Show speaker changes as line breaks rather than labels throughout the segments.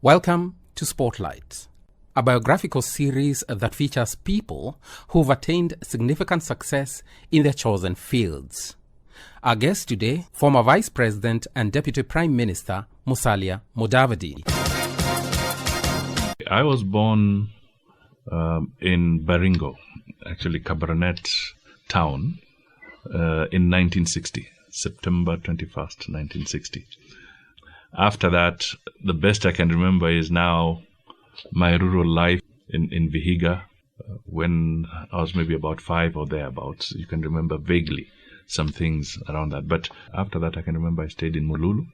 Welcome to Spotlight, a biographical series that features people who've attained significant success in their chosen fields. Our guest today, former Vice President and Deputy Prime Minister Musalia Mudavadi.
I was born in Baringo, actually Cabernet town, in 1960, September 21st, 1960. After that, the best I can remember is now my rural life in Vihiga, when I was maybe about 5 or thereabouts. You can remember vaguely some things around that. But after that, I can remember I stayed in Mululu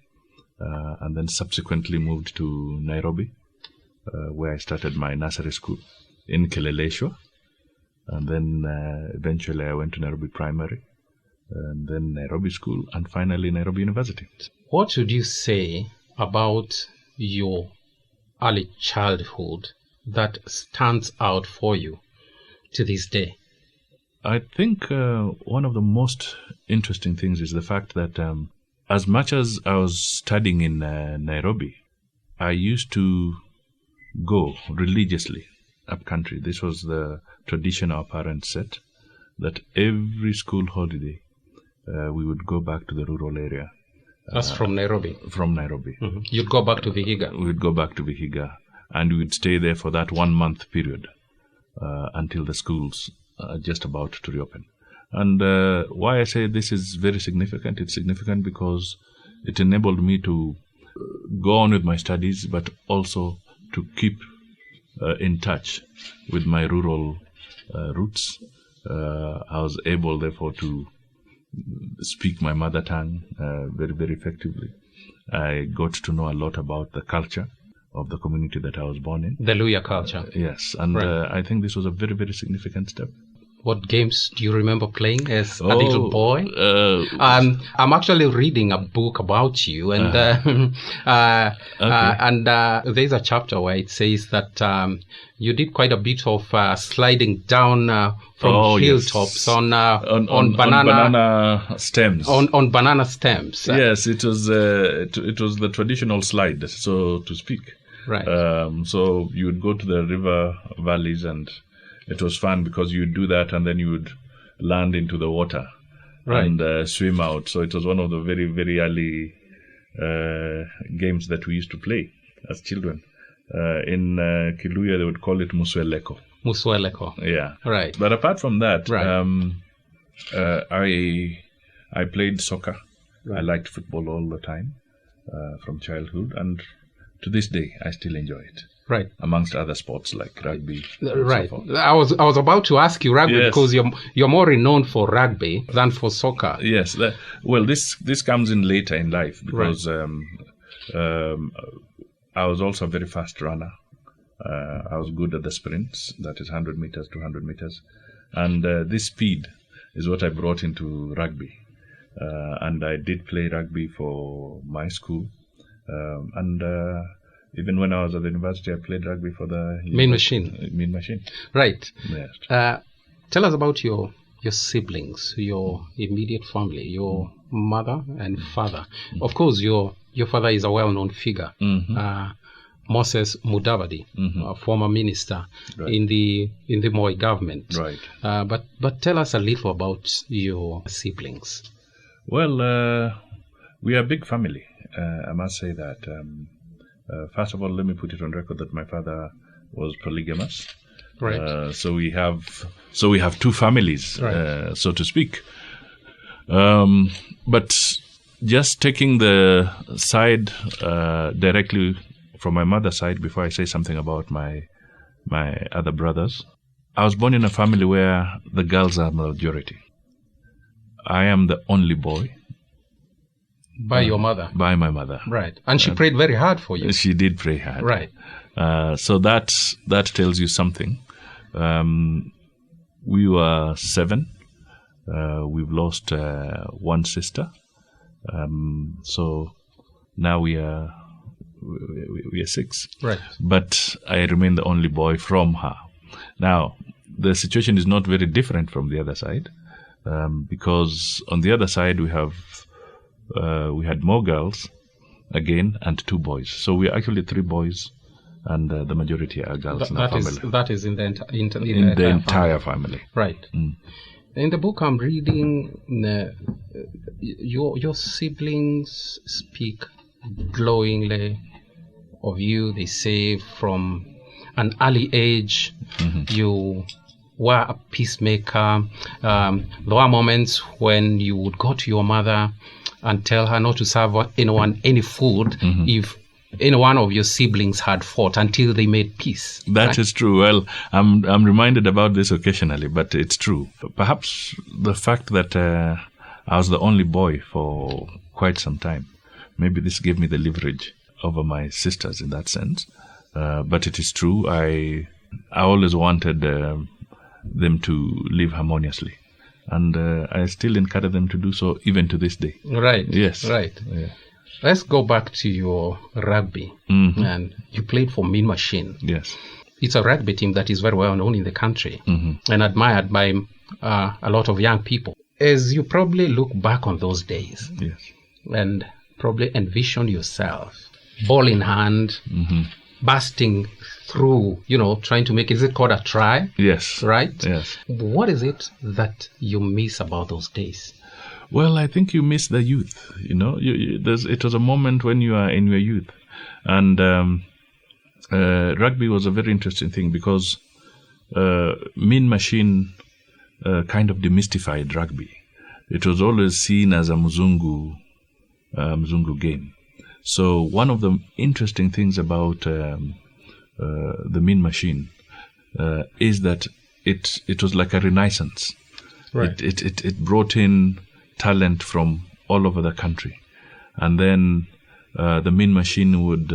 and then subsequently moved to Nairobi, where I started my nursery school in Kileleshwa. And then eventually I went to Nairobi Primary, and then Nairobi School, and finally Nairobi University.
What would you say about your early childhood that stands out for you to this day?
I think one of the most interesting things is the fact that as much as I was studying in Nairobi, I used to go religiously up country. This was the tradition our parents set, that every school holiday we would go back to the rural area.
That's from Nairobi? From
Nairobi.
Mm-hmm. You'd go back to Vihiga?
We would go back to Vihiga, and we would stay there for that 1 month period until the schools are just about to reopen. And why I say this is very significant, it's significant because it enabled me to go on with my studies, but also to keep in touch with my rural roots. I was able, therefore, to speak my mother tongue very, very effectively. I got to know a lot about the culture of the community that I was born in.
The Luya culture.
Yes, and right. I think this was a very, very significant step.
What games do you remember playing as a little boy? I'm actually reading a book about you, and there's a chapter where it says that you did quite a bit of sliding down from hilltops on banana
stems.
On banana stems.
Yes, it was the traditional slide, so to speak.
Right.
So you would go to the river valleys, and it was fun because you would do that and then you would land into the water, right, and swim out. So it was one of the very, very early games that we used to play as children. In Kiluya, they would call it Musweleko.
Musweleko.
Yeah.
Right.
But apart from that,
right,
I played soccer.
Right.
I liked football all the time from childhood, and to this day, I still enjoy it.
Right.
Amongst other sports like rugby.
Right.
So
I was about to ask you rugby, yes, because you're more renowned for rugby than for soccer.
Yes. This comes in later in life because right, I was also a very fast runner. I was good at the sprints, that is 100 meters, 200 meters. And this speed is what I brought into rugby. And I did play rugby for my school. Even when I was at the university, I played rugby for the
Mean Machine. Right.
Yes.
Tell us about your siblings, your immediate family, your mother and father. Mm-hmm. Of course, your father is a well-known figure, mm-hmm, Moses Mudavadi, mm-hmm, a former minister, right, in the Moi government.
Right.
But tell us a little about your siblings.
Well, we are a big family. I must say that. First of all, let me put it on record that my father was polygamous.
Right.
So we have 2 families, right, so to speak. But just taking the side directly from my mother's side, before I say something about my other brothers, I was born in a family where the girls are majority. I am the only boy.
By your mother?
By my mother.
Right. And she prayed very hard for you.
She did pray hard.
Right.
So that tells you something. We were 7. We've lost 1 sister. So now we are 6.
Right.
But I remain the only boy from her. Now, the situation is not very different from the other side, because on the other side we had more girls again and 2 boys. So we're actually 3 boys and the majority are girls in our family.
That is in the
entire family.
Right. In the book I'm reading, your siblings speak glowingly of you. They say from an early age you were a peacemaker. There were moments when you would go to your mother and tell her not to serve anyone any food if any one of your siblings had fought until they made peace.
That is true. Well, I'm reminded about this occasionally, but it's true. Perhaps the fact that I was the only boy for quite some time, maybe this gave me the leverage over my sisters in that sense. But it is true. I always wanted them to live harmoniously, and I still encourage them to do so even to this day.
Right.
Yes.
Right.
Yeah.
Let's go back to your rugby. And you played for Mean Machine.
Yes.
It's a rugby team that is very well known in the country and admired by a lot of young people. As you probably look back on those days and probably envision yourself, ball in hand, bursting through, trying to make, is it called a try?
Yes.
Right?
Yes.
What is it that you miss about those days?
Well, I think you miss the youth. It was a moment when you are in your youth, and rugby was a very interesting thing because Mean Machine kind of demystified rugby. It was always seen as a Mzungu game. So one of the interesting things about the Mean Machine is that it was like a renaissance.
Right.
It brought in talent from all over the country, and then the Mean Machine would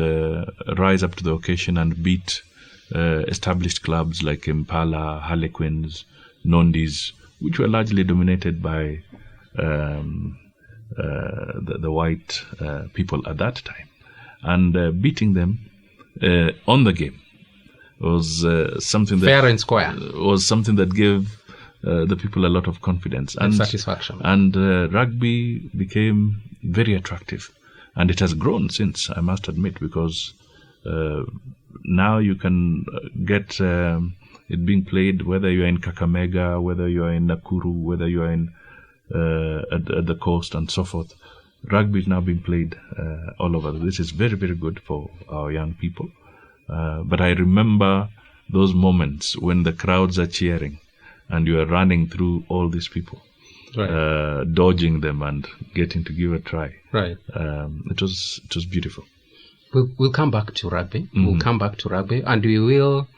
rise up to the occasion and beat established clubs like Impala, Harlequins, Nondis, which were largely dominated by the white people at that time, and beating them on the game was something that
fair and square
was something that gave the people a lot of confidence
and satisfaction.
And rugby became very attractive, and it has grown since, I must admit, because now you can get it being played whether you're in Kakamega, whether you're in Nakuru, whether you're in at the coast and so forth. Rugby is now being played all over. This is very, very good for our young people. But I remember those moments when the crowds are cheering and you are running through all these people, dodging them and getting to give a try.
Right.
It was beautiful.
We'll come back to rugby. We'll come back to rugby, and we will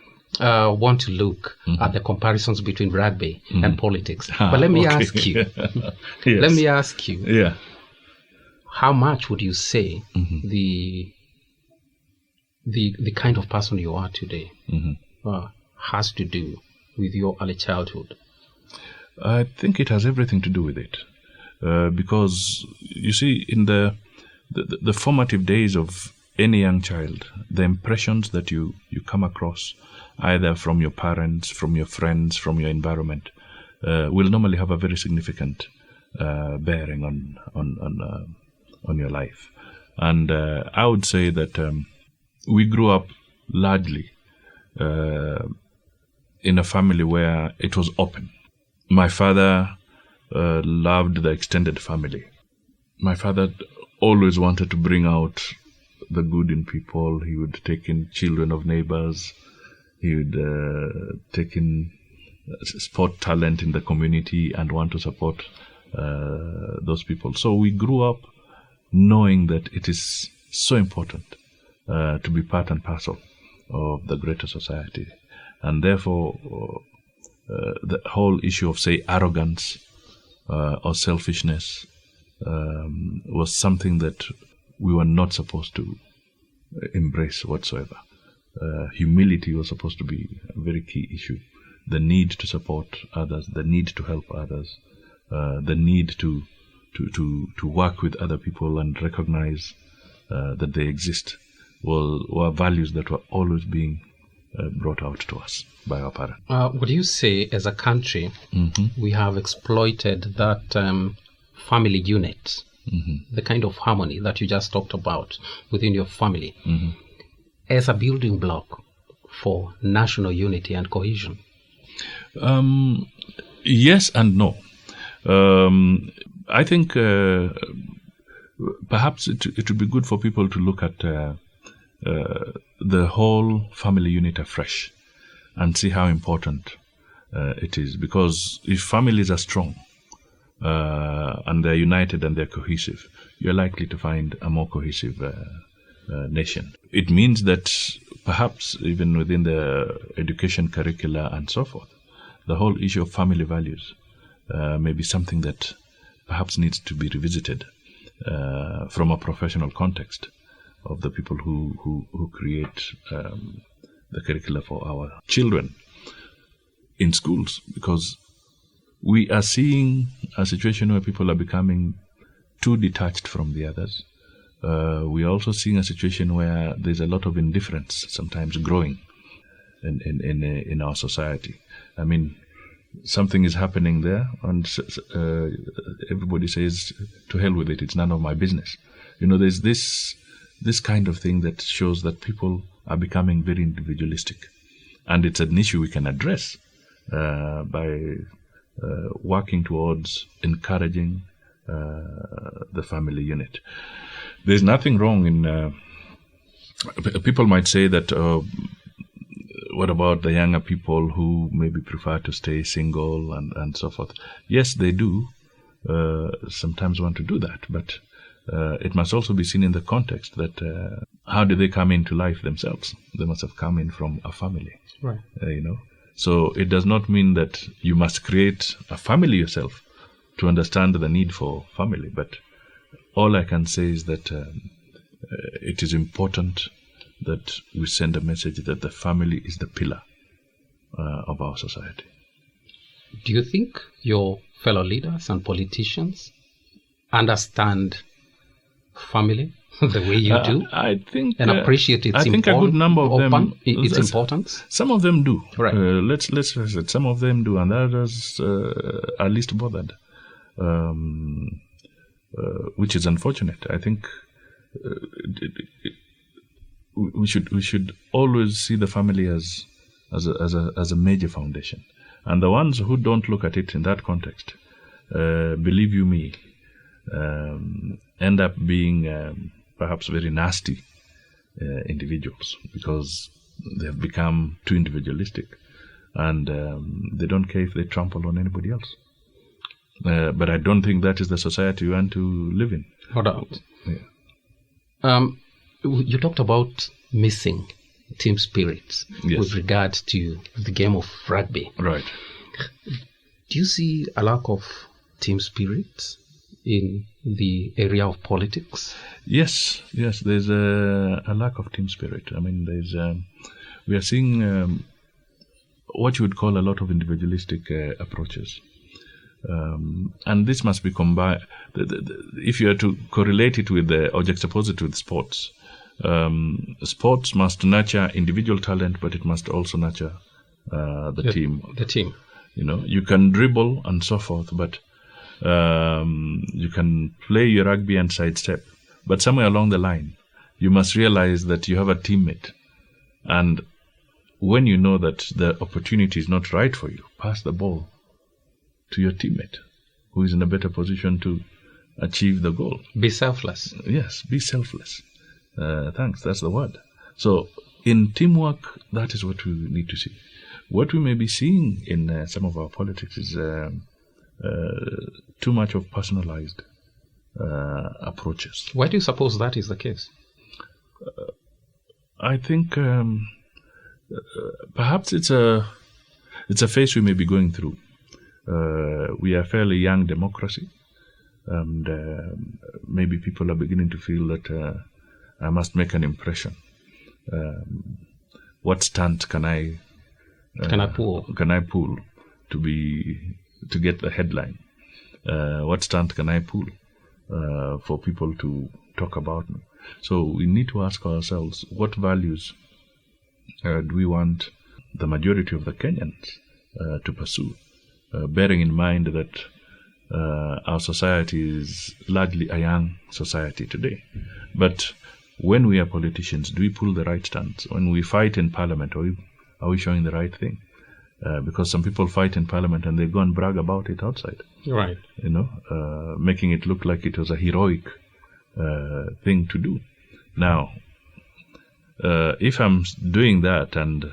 want to look at the comparisons between rugby and politics. But let me ask you.
Yes.
Let me ask you.
Yeah.
How much would you say the kind of person you are today has to do with your early childhood?
I think it has everything to do with it, because you see, in the formative days of any young child, the impressions that you come across, either from your parents, from your friends, from your environment, will normally have a very significant bearing on your life. And I would say that we grew up largely in a family where it was open. My father loved the extended family. My father always wanted to bring out the good in people. He would take in children of neighbors. He would take in sport talent in the community and want to support those people. So we grew up knowing that it is so important to be part and parcel of the greater society. And therefore, the whole issue of, say, arrogance or selfishness was something that we were not supposed to embrace whatsoever. Humility was supposed to be a very key issue. The need to support others, the need to help others, the need to work with other people and recognize that they exist were values that were always being brought out to us by our parents.
Would you say, as a country, we have exploited that family unit, the kind of harmony that you just talked about within your family? as a building block for national unity and cohesion?
Yes and no. I think perhaps it would be good for people to look at the whole family unit afresh and see how important it is. Because if families are strong and they're united and they're cohesive, you're likely to find a more cohesive nation. It means that perhaps even within the education curricula and so forth, the whole issue of family values may be something that perhaps needs to be revisited from a professional context of the people who create the curricula for our children in schools, because we are seeing a situation where people are becoming too detached from the others. We are also seeing a situation where there's a lot of indifference sometimes growing in our society. I mean, something is happening there, and everybody says, to hell with it, it's none of my business. There's this kind of thing that shows that people are becoming very individualistic. And it's an issue we can address by working towards encouraging the family unit. There's nothing wrong in... people might say that... what about the younger people who maybe prefer to stay single and so forth? Yes, they do sometimes want to do that, but it must also be seen in the context that how did they come into life themselves? They must have come in from a family,
right?
So it does not mean that you must create a family yourself to understand the need for family, but all I can say is that it is important that we send a message that the family is the pillar of our society.
Do you think your fellow leaders and politicians understand family the way you do?
I think,
and appreciate its
I think a good number of them,
its importance.
Some of them do.
Right.
Let's face it. Some of them do, and others are least bothered, which is unfortunate. I think we should always see the family as a major foundation, and the ones who don't look at it in that context, believe you me, end up being perhaps very nasty individuals, because they have become too individualistic, and they don't care if they trample on anybody else. But I don't think that is the society we want to live in.
No doubt.
Yeah.
You talked about missing team spirit with regard to the game of rugby.
Right.
Do you see a lack of team spirit in the area of politics?
Yes. There's a lack of team spirit. I mean, we are seeing what you would call a lot of individualistic approaches. And this must be combined. If you are to correlate it with or juxtapose it with sports, sports must nurture individual talent, but it must also nurture the team.
The team.
You can dribble and so forth, but you can play your rugby and sidestep. But somewhere along the line, you must realize that you have a teammate. And when you know that the opportunity is not right for you, pass the ball to your teammate who is in a better position to achieve the goal.
Be selfless.
Yes, be selfless. Thanks, that's the word. So in teamwork, that is what we need to see. What we may be seeing in some of our politics is too much of personalized approaches.
Why do you suppose that is the case?
I think perhaps it's a phase we may be going through. We are a fairly young democracy, and maybe people are beginning to feel that I must make an impression. What stunt can I pull to get the headline? What stunt can I pull for people to talk about me? So we need to ask ourselves, what values do we want the majority of the Kenyans to pursue? Bearing in mind that our society is largely a young society today. But when we are politicians, do we pull the right stance? When we fight in Parliament, are we showing the right thing? Because some people fight in Parliament and they go and brag about it outside.
Right.
Making it look like it was a heroic thing to do. Now, if I'm doing that and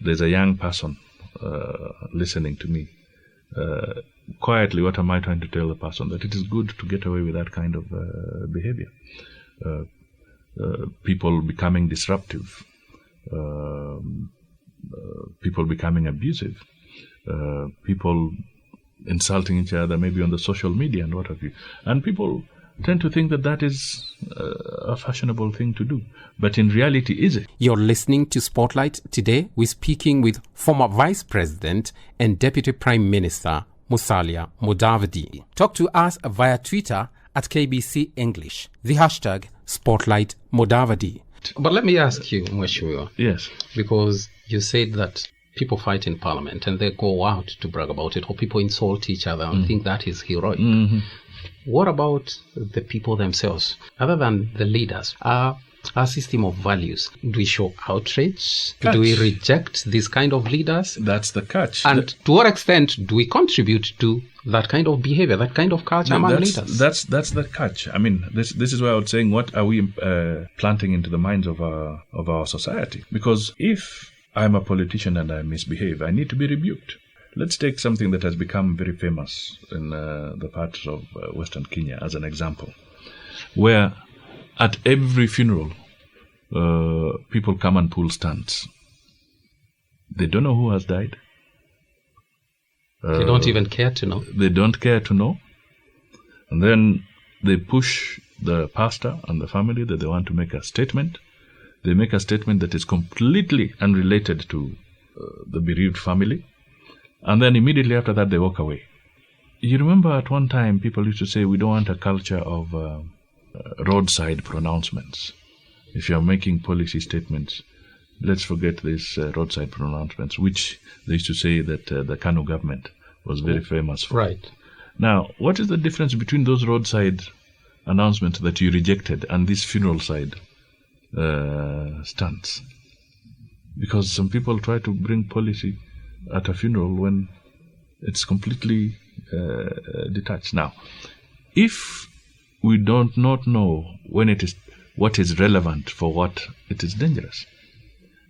there's a young person listening to me, quietly, what am I trying to tell the person? That it is good to get away with that kind of behavior. People becoming disruptive, people becoming abusive, people insulting each other, maybe on the social media and what have you. And people tend to think that that is a fashionable thing to do. But in reality, is it?
You're listening to Spotlight. Today, we're speaking with former Vice President and Deputy Prime Minister Musalia Mudavadi. Talk to us via Twitter at KBC English. The hashtag Spotlight Mudavadi. But let me ask you, Mheshimiwa.
Yes.
Because you said that people fight in Parliament and they go out to brag about it, or people insult each other and think that is heroic. Mm-hmm. What about the people themselves? Other than the leaders, our system of values, do we show outrage?
Catch.
Do we reject these kind of leaders?
That's the catch.
And to what extent do we contribute to that kind of behavior, that kind of culture among leaders?
That's the catch. I mean, this is why I was saying, what are we planting into the minds of our society? Because if I'm a politician and I misbehave, I need to be rebuked. Let's take something that has become very famous in the parts of Western Kenya as an example, where at every funeral, people come and pull stands. They don't know who has died.
They don't even care to know.
They don't care to know. And then they push the pastor and the family that they want to make a statement. They make a statement that is completely unrelated to the bereaved family. And then immediately after that, they walk away. You remember at one time, people used to say, we don't want a culture of roadside pronouncements. If you're making policy statements, let's forget these roadside pronouncements, which they used to say that the Kanu government was very famous for.
Right.
Now, what is the difference between those roadside announcements that you rejected and this funeral side stance? Because some people try to bring policy at a funeral when it's completely detached. Now, if we don't not know when it is what is relevant for what, it is dangerous.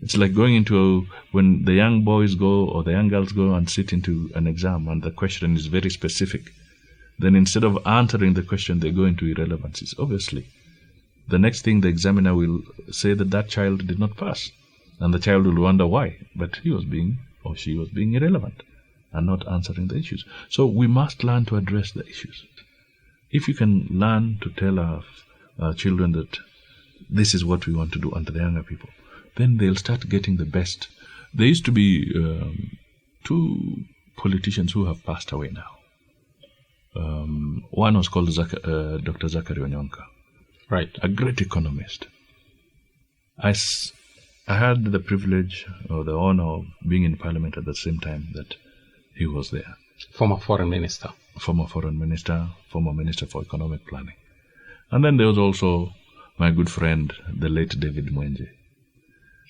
It's like going into when the young boys go or the young girls go and sit into an exam and the question is very specific. Then instead of answering the question, they go into irrelevancies. Obviously, the next thing the examiner will say that child did not pass. And the child will wonder why. But he was being or she was being irrelevant and not answering the issues. So we must learn to address the issues. If you can learn to tell our children that this is what we want to do, and to the younger people, then they'll start getting the best. There used to be two politicians who have passed away now. One was called Dr. Zachary Onyonka.
Right.
A great economist. I had the privilege or the honor of being in Parliament at the same time that he was there.
Former foreign minister.
Former foreign minister, former minister for economic planning. And then there was also my good friend, the late David Mwenje.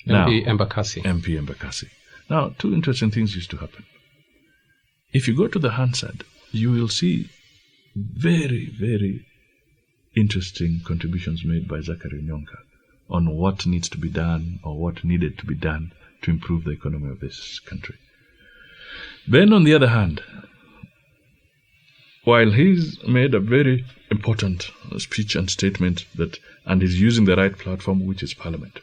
MP Embakasi.
MP Embakasi. Now, two interesting things used to happen. If you go to the Hansard, you will see very, very interesting contributions made by Zachary Onyonka on what needs to be done or what needed to be done to improve the economy of this country. Then, on the other hand, while he's made a very important speech and statement and he's using the right platform, which is Parliament,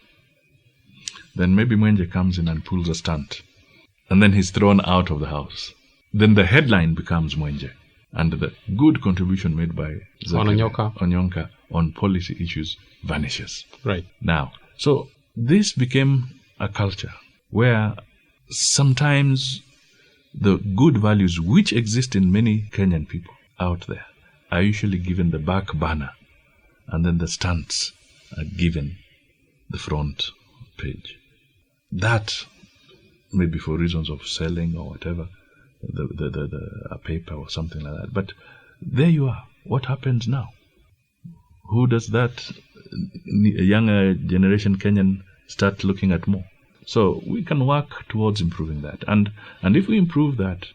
then maybe Mwenje comes in and pulls a stunt, and then he's thrown out of the House. Then the headline becomes Mwenje, and the good contribution made by Onyonka on policy issues vanishes.
Right.
Now, so this became a culture where sometimes the good values which exist in many Kenyan people out there are usually given the back burner, and then the stunts are given the front page. That may be for reasons of selling or whatever, a paper or something like that. But there you are. What happens now? Who does that a younger generation Kenyan start looking at more. So we can work towards improving that. And if we improve that,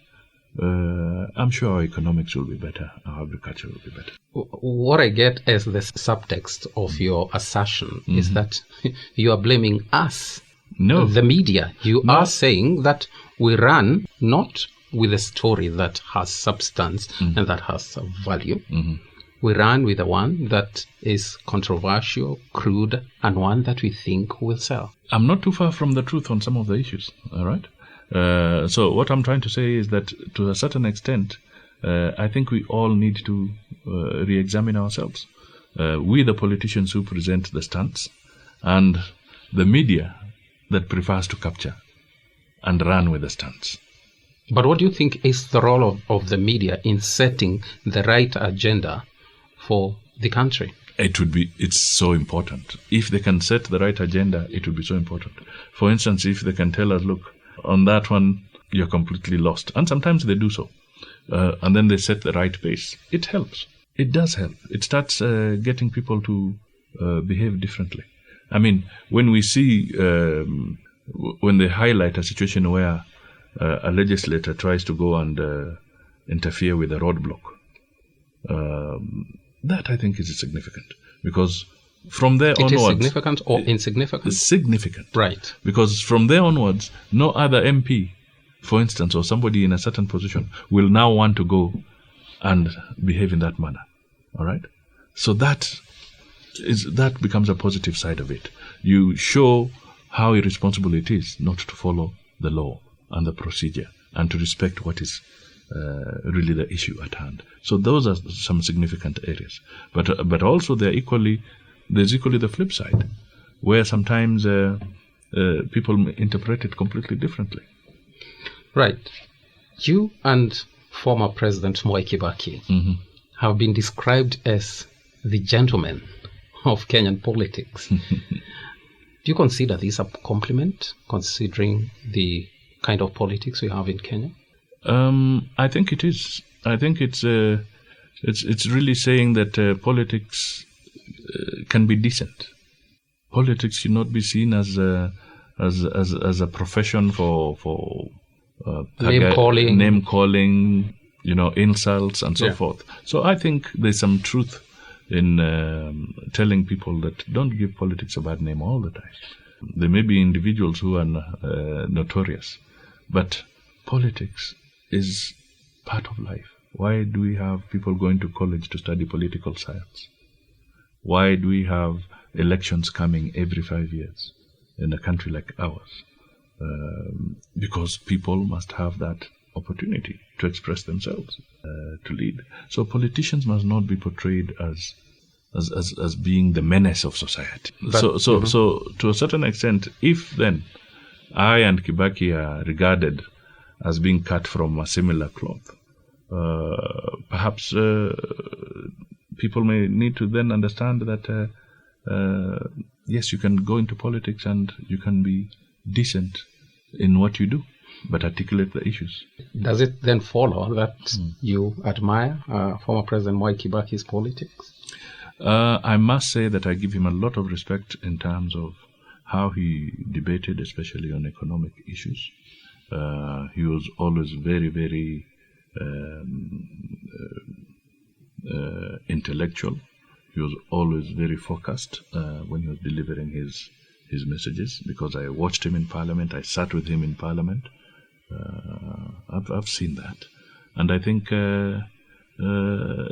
I'm sure our economics will be better, our agriculture will be better.
What I get as the subtext of your assertion is that you are blaming us, the media. You are saying that we run not with a story that has substance and that has value. We run with the one that is controversial, crude, and one that we think will sell.
I'm not too far from the truth on some of the issues, all right? So what I'm trying to say is that to a certain extent, I think we all need to re-examine ourselves. We, the politicians who present the stunts, and the media that prefers to capture and run with the stunts.
But what do you think is the role of the media in setting the right agenda for the country?
It's so important. If they can set the right agenda, it would be so important. For instance, if they can tell us, look, on that one, you're completely lost. And sometimes they do so. And then they set the right pace. It helps. It does help. It starts getting people to behave differently. I mean, when we see, when they highlight a situation where a legislator tries to go and interfere with a roadblock, that I think is significant. Because from there onwards... It is
significant or insignificant?
Significant.
Right.
Because from there onwards, no other MP, for instance, or somebody in a certain position, will now want to go and behave in that manner. All right? So that becomes a positive side of it. You show how irresponsible it is not to follow the law and the procedure and to respect what is really the issue at hand. So those are some significant areas. But also there's equally the flip side, where sometimes people interpret it completely differently.
Right. You and former President Mwai Kibaki have been described as the gentlemen of Kenyan politics. Do you consider this a compliment, considering the kind of politics we have in Kenya?
I think it is. I think it's really saying that politics can be decent. Politics should not be seen as a profession for name calling, insults and so forth. So I think there's some truth in telling people that don't give politics a bad name all the time. There may be individuals who are notorious, but politics is part of life. Why do we have people going to college to study political science? Why do we have elections coming every 5 years in a country like ours? Because people must have that opportunity to express themselves, to lead. So politicians must not be portrayed as being the menace of society. So to a certain extent, if then I and Kibaki are regarded as being cut from a similar cloth, perhaps people may need to then understand that yes, you can go into politics and you can be decent in what you do, but articulate the issues.
Does it then follow that you admire former President Mwai Kibaki's politics?
I must say that I give him a lot of respect in terms of how he debated, especially on economic issues. He was always very, very intellectual. He was always very focused when he was delivering his messages, because I watched him in Parliament, I sat with him in Parliament. I've seen that. And I think,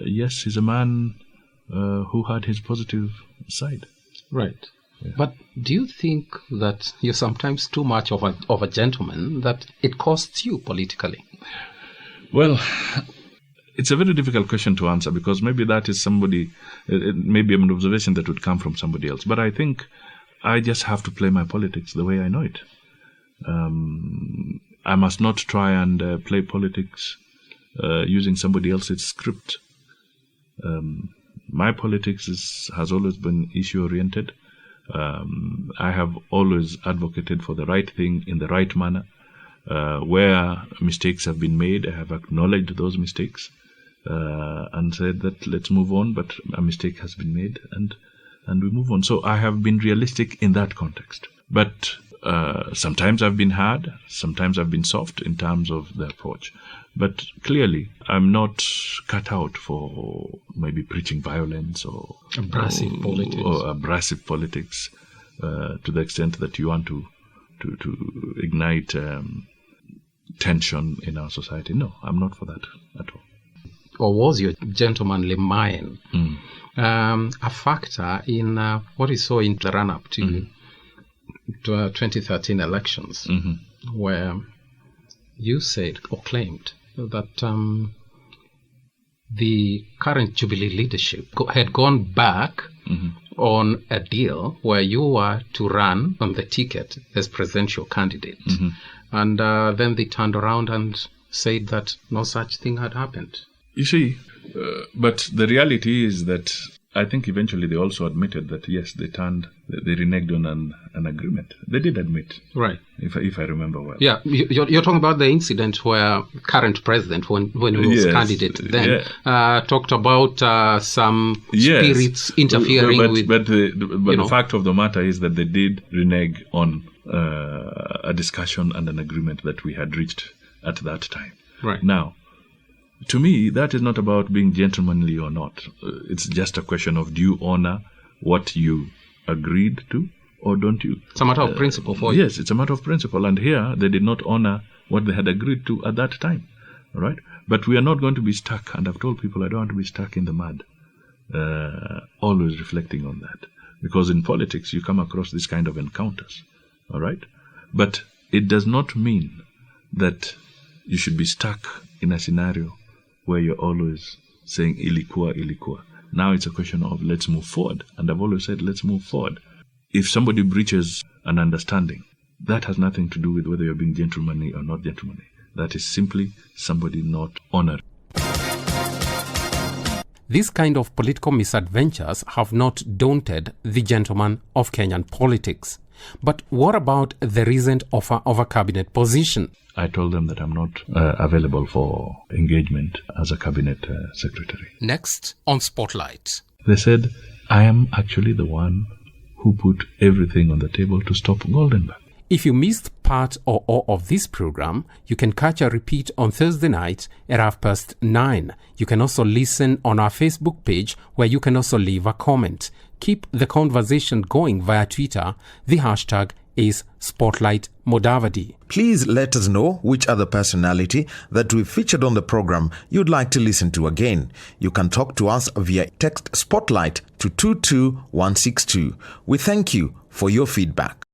yes, he's a man who had his positive side.
Right. Yeah. But do you think that you're sometimes too much of a gentleman, that it costs you politically?
Well, it's a very difficult question to answer, because maybe that is maybe an observation that would come from somebody else. But I think I just have to play my politics the way I know it. I must not try and play politics using somebody else's script. My politics has always been issue-oriented. I have always advocated for the right thing in the right manner. Where mistakes have been made, I have acknowledged those mistakes and said that let's move on, but a mistake has been made. and we move on. So I have been realistic in that context. But sometimes I've been hard, sometimes I've been soft in terms of the approach. But clearly, I'm not cut out for maybe preaching violence or abrasive politics to the extent that you want to ignite tension in our society. No, I'm not for that at all.
Or was your gentlemanly mind a factor in what we saw in the run-up to 2013 elections, where you said or claimed that the current Jubilee leadership had gone back on a deal where you were to run on the ticket as presidential candidate. And then they turned around and said that no such thing had happened.
You see, but the reality is that I think eventually they also admitted that, yes, they reneged on an agreement. They did admit.
Right.
If I remember well.
Yeah, you're talking about the incident where current president, when he was candidate then, talked about some spirits interfering with...
But the fact of the matter is that they did renege on a discussion and an agreement that we had reached at that time.
Right.
Now, to me, that is not about being gentlemanly or not. It's just a question of, do you honor what you agreed to or don't you?
It's a matter of principle for you.
Yes, it's a matter of principle. And here, they did not honor what they had agreed to at that time. All right? But we are not going to be stuck. And I've told people I don't want to be stuck in the mud. Always reflecting on that. Because in politics, you come across this kind of encounters. All right? But it does not mean that you should be stuck in a scenario where you're always saying ilikuwa. Now it's a question of let's move forward. And I've always said let's move forward. If somebody breaches an understanding, that has nothing to do with whether you're being gentlemanly or not gentlemanly. That is simply somebody not honored.
These kind of political misadventures have not daunted the gentleman of Kenyan politics. But what about the recent offer of a cabinet position?
I told them that I'm not available for engagement as a cabinet secretary.
Next on Spotlight.
They said, I am actually the one who put everything on the table to stop Goldenberg.
If you missed part or all of this program, you can catch a repeat on Thursday night at 9:30. You can also listen on our Facebook page, where you can also leave a comment. Keep the conversation going via Twitter. The hashtag is Spotlight Mudavadi.
Please let us know which other personality that we featured on the program you'd like to listen to again. You can talk to us via text Spotlight to 22162. We thank you for your feedback.